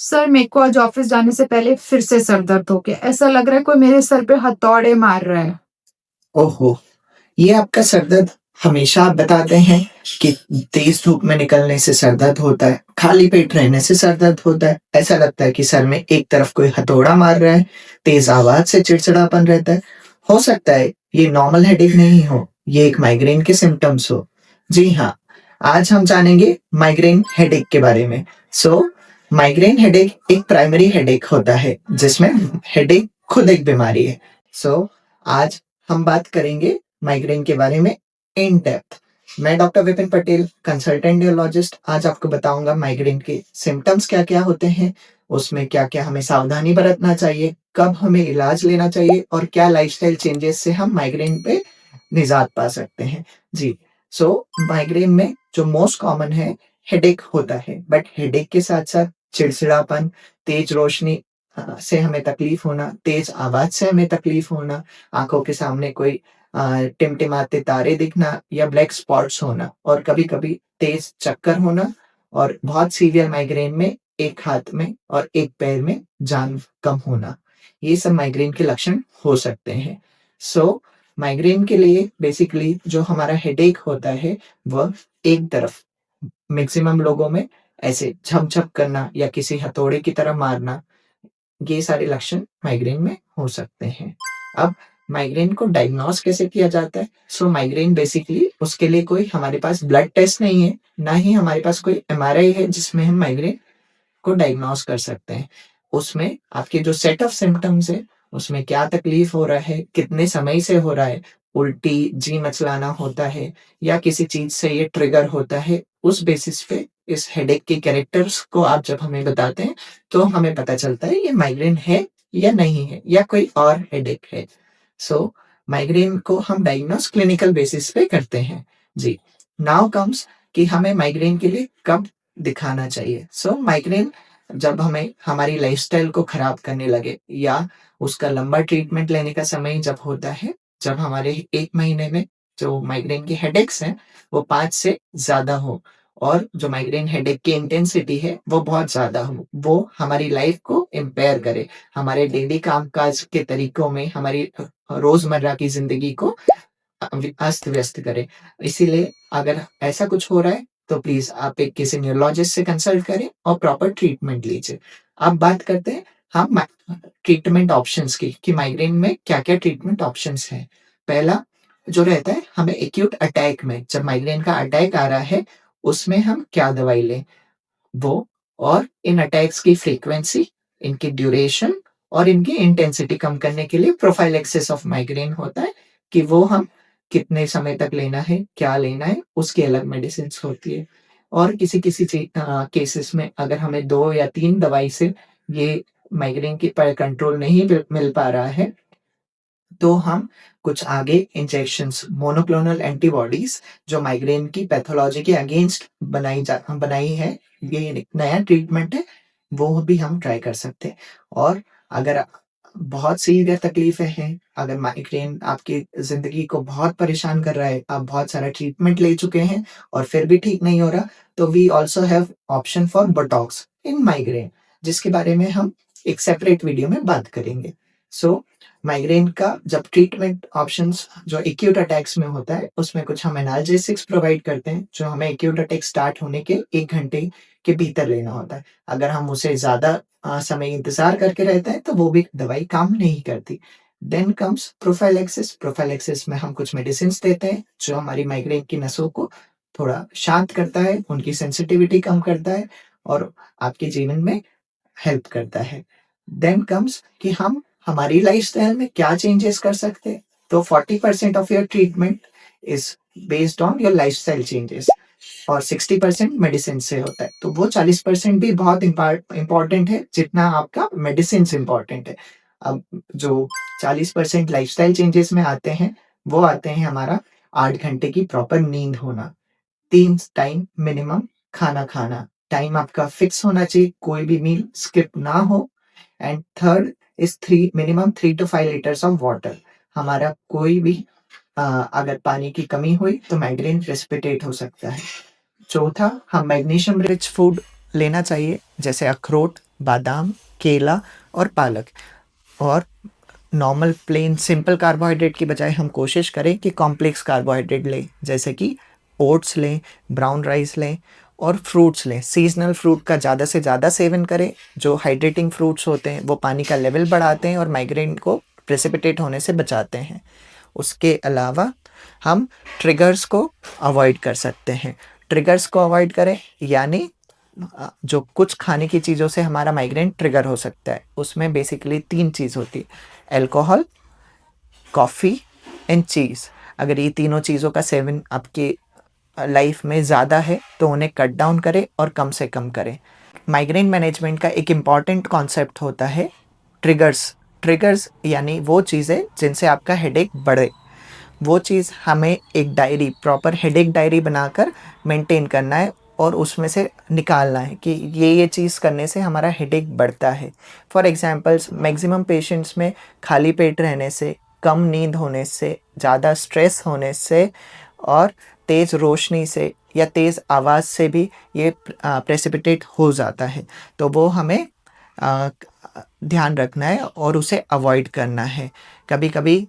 Sir मेरे को आज ऑफिस जाने से पहले फिर से सर दर्द हो गया। ऐसा लग रहा है कोई मेरे सर पे हथौड़े मार रहा है। ओहो! ये आपका सर दर्द हमेशा आप बताते हैं कि तेज़ धूप में निकलने से सर दर्द होता है, खाली पेट रहने से सर दर्द होता है। ऐसा लगता है कि सर में एक तरफ कोई हथौड़ा मार रहा है, तेज़ आवाज़ से चिड़चिड़ापन रहता है। हो सकता है ये नॉर्मल हेडेक नहीं हो, ये एक माइग्रेन के सिम्पटम्स हो। जी हाँ, आज हम जानेंगे माइग्रेन हेडेक के बारे में। माइग्रेन हेडेक एक प्राइमरी हेडेक होता है, जिसमें हेडेक खुद एक बीमारी है। आज हम बात करेंगे माइग्रेन के बारे में इन डेप्थ। मैं doctor Vipin Patel, consultant neurologist, आज आपको बताऊंगा माइग्रेन के सिम्टम्स क्या-क्या होते हैं, उसमें क्या-क्या हमें सावधानी बरतना चाहिए, कब हमें इलाज लेना चाहिए और क्या लाइफस्टाइल चेंजेस से हम माइग्रेन पे निजात पा सकते हैं। जी, माइग्रेन में जो मोस्ट कॉमन है हेडेक होता है, बट हेडेक के साथ-साथ चिड़चिड़ापन, तेज रोशनी से हमें तकलीफ होना, तेज आवाज़ से हमें तकलीफ होना, आँखों के सामने कोई टिमटिमाते तारे दिखना या ब्लैक स्पॉट्स होना और कभी-कभी तेज़ चक्कर होना और बहुत सीवियर माइग्रेन में एक हाथ में और एक पैर में जान कम होना। ये सब माइग्रेन के लक्षण हो सकते हैं। माइग्रेन के लिए बेसिकली जो हमारा हेडेक होता है, वह एक तरफ मैक्सिमम लोगों में ऐसे झप-झप करना या किसी हथौड़े की तरह मारना, ये सारे लक्षण माइग्रेन में हो सकते हैं। अब माइग्रेन को डायग्नोज़ कैसे किया जाता है? माइग्रेन बेसिकली उसके लिए कोई हमारे पास ब्लड टेस्ट नहीं है, ना ही हमारे पास कोई एमआरआई है जिसमें हम माइग्रेन को डायग्नोज़ कर सकते हैं। उसमें आपके जो सेट ऑफ सिम्पटम्स है, उसमें क्या तकलीफ हो रहा है, कितने समय से हो रहा है, उल्टी, जी मचलाना होता है या किसी चीज़ से ये ट्रिगर होता है, उस बेसिस पे इस हेडेक के कैरेक्टर्स को आप जब हमें बताते हैं, तो हमें पता चलता है ये माइग्रेन है या नहीं है या कोई और हेडेक है। माइग्रेन को हम डायग्नोज़ क्लिनिकल बेसिस पे करते हैं। जी, नाउ कम्स कि हमें माइग्रेन के लिए कब दिखाना चाहिए। माइग्रेन जब हमें हमारी लाइफ़स्टाइल को खराब करने लगे या उसका लंबा ट्रीटमेंट लेने का समय जब होता है, जब हमारे 1 महीने में जो माइग्रेन के हेडेक्स हैं, वो 5 से ज़्यादा हो और जो माइग्रेन हेडेक की इंटेंसिटी है, वो बहुत ज़्यादा हो। वो हमारी लाइफ़ को इम्पेयर करे, हमारे डेली काम-काज के तरीकों में, हमारी रोज़मर्रा की ज़िंदगी को अस्त-व्यस्त करे। इसीलिए अगर ऐसा कुछ हो रहा है, तो प्लीज़ आप एक किसी न्यूरोलॉजिस्ट से कंसल्ट करें और प्रॉपर ट्रीटमेंट लीजिए। अब बात करते हैं हम ट्रीटमेंट ऑप्शंस की कि माइग्रेन में क्या-क्या ट्रीटमेंट ऑप्शंस हैं। पहला जो रहता है हमें एक्यूट अटैक में जब माइग्रेन का अटैक आ रहा है, उसमें हम क्या दवाई लें, वो और इन अटैक्स की फ्रीक्वेंसी, इनकी ड्यूरेशन और इनकी इंटेंसिटी कम करने के लिए प्रोफाइलैक्सिस ऑफ माइग्रेन होता है कि वो हम कितने समय तक लेना है, क्या लेना है, उसकी अलग मेडिसिन्स होती है। और किसी-किसी केसेस में अगर हमें 2 या 3 दवाई से ये माइग्रेन की पर कंट्रोल नहीं मिल पा रहा है, तो हम कुछ आगे इंजेक्शंस मोनोक्लोनल एंटीबॉडीज़ जो माइग्रेन की पैथोलॉजी के अगेंस्ट बनाई है, ये एक नया ट्रीटमेंट है, वो भी हम ट्राई कर सकते हैं। और अगर बहुत सीवियर तकलीफ़ें हैं, अगर माइग्रेन आपकी ज़िंदगी को बहुत परेशान कर रहा है, आप बहुत सारा ट्रीटमेंट ले चुके हैं और फिर भी ठीक नहीं हो रहा, तो we also have option for botox in migraine, जिसके बारे में हम एक सेपरेट वीडियो में बात करेंगे। सो माइग्रेन का जब ट्रीटमेंट ऑप्शंस जो एक्यूट अटैक्स में होता है, उसमें कुछ हम एनाल्जेसिक्स प्रोवाइड करते हैं, जो हमें एक्यूट अटैक स्टार्ट होने के 1 घंटे के भीतर लेना होता है। अगर हम उसे ज़्यादा समय इंतज़ार करके रहते हैं, तो वो भी दवाई काम नहीं करती। देन कम्स प्रोफाइलैक्सिस, प्रोफाइलैक्सिस में हम कुछ मेडिसिन्स देते हैं, जो हमारी माइग्रेन की नसों को थोड़ा शांत करता है, उनकी सेंसिटिविटी कम करता है और आपके जीवन में हेल्प करता है। देन कम्स कि हम हमारी लाइफ़स्टाइल में क्या चेंजेस कर सकते हैं। तो 40% of your treatment is based on your lifestyle changes और 60% मेडिसिन से होता है। तो वो 40% भी बहुत इम्पोर्टेंट है, जितना आपका मेडिसिन्स इम्पोर्टेंट है। अब जो 40% लाइफ़स्टाइल चेंजेस में आते हैं, वो आते हैं हमारा 8 घंटे की प्रॉपर नींद होना। 3 टाइम मिनिमम खाना खाना, टाइम आपका फिक्स होना चाहिए, कोई भी मील स्किप ना हो and third is 3 minimum 3 to 5 litres of water. हमारा कोई भी अगर पानी की कमी हुई तो माइग्रेन प्रेसिपिटेट हो सकता है। चौथा, हम मैग्नीशियम रिच फूड लेना चाहिए, जैसे अखरोट, बादाम, केला और पालक। और नॉर्मल प्लेन सिंपल कार्बोहाइड्रेट की बजाय हम कोशिश करें कि कॉम्प्लेक्स कार्बोहाइड्रेट लें, जैसे कि ओट्स लें, ब्राउन राइस लें और फ्रूट्स लें। सीजनल फ्रूट का ज़्यादा से ज़्यादा सेवन करें। जो हाइड्रेटिंग फ्रूट्स होते हैं वो पानी का लेवल बढ़ाते हैं और माइग्रेन को प्रेसिपिटेट होने से बचाते हैं। उसके अलावा हम ट्रिगर्स को अवॉइड कर सकते हैं। ट्रिगर्स को अवॉइड करें यानी जो कुछ खाने की चीज़ों से हमारा माइग्रेन ट्रिगर हो सकता है, उसमें बेसिकली 3 चीज़ होती है, अल्कोहल, कॉफ़ी एंड चीज़। अगर ये तीनों चीज़ों का सेवन आपके लाइफ में ज़्यादा है तो उन्हें कट डाउन करें और कम से कम करें। माइग्रेन मैनेजमेंट का एक इम्पॉर्टेंट कॉन्सेप्ट होता है ट्रिगर्स। ट्रिगर्स यानी वो चीज़ें जिनसे आपका हेडेक बढ़े। वो चीज़ हमें एक डायरी, प्रॉपर हेडेक डायरी बनाकर मेंटेन करना है और उसमें से निकालना है कि ये चीज़ करने से हमारा हेडेक बढ़ता है। फॉर एग्जांपल्स, मैक्सिमम पेशेंट्स में खाली पेट रहने से, कम नींद होने से, ज़्यादा स्ट्रेस होने से और तेज़ रोशनी से या तेज़ आवाज़ से भी ये प्रेसिपिटेट हो जाता है। तो वो हमें ध्यान रखना है और उसे अवॉइड करना है। कभी-कभी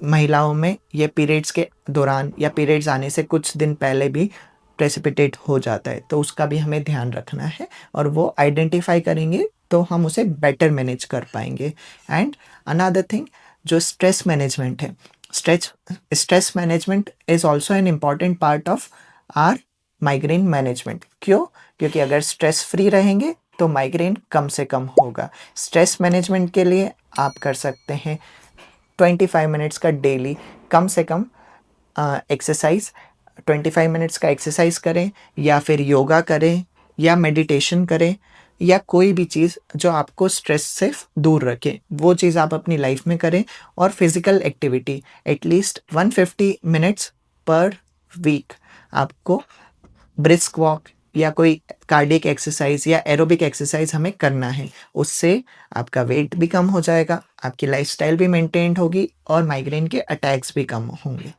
महिलाओं में ये पीरियड्स के दौरान या पीरियड्स आने से कुछ दिन पहले भी प्रेसिपिटेट हो जाता है, तो उसका भी हमें ध्यान रखना है और वो आइडेंटिफाई करेंगे तो हम उसे बेटर मैनेज कर पाएंगे। एंड अनदर थिंग, जो स्ट्रेस मैनेजमेंट है, stress management is also an important part of our migraine management. क्यों? क्योंकि अगर स्ट्रेस फ्री रहेंगे तो माइग्रेन कम से कम होगा। स्ट्रेस मैनेजमेंट के लिए आप कर सकते हैं 25 मिनट्स का डेली कम से कम एक्सरसाइज। 25 मिनट्स का एक्सरसाइज करें या फिर योगा करें या मेडिटेशन करें या कोई भी चीज़ जो आपको स्ट्रेस से दूर रखे, वो चीज़ आप अपनी लाइफ में करें। और physical activity at least 150 minutes per week आपको ब्रिस्क वॉक या कोई कार्डियक एक्सरसाइज या एरोबिक एक्सरसाइज हमें करना है। उससे आपका वेट भी कम हो जाएगा, आपकी लाइफस्टाइल भी मेंटेन होगी और माइग्रेन के अटैक्स भी कम होंगे।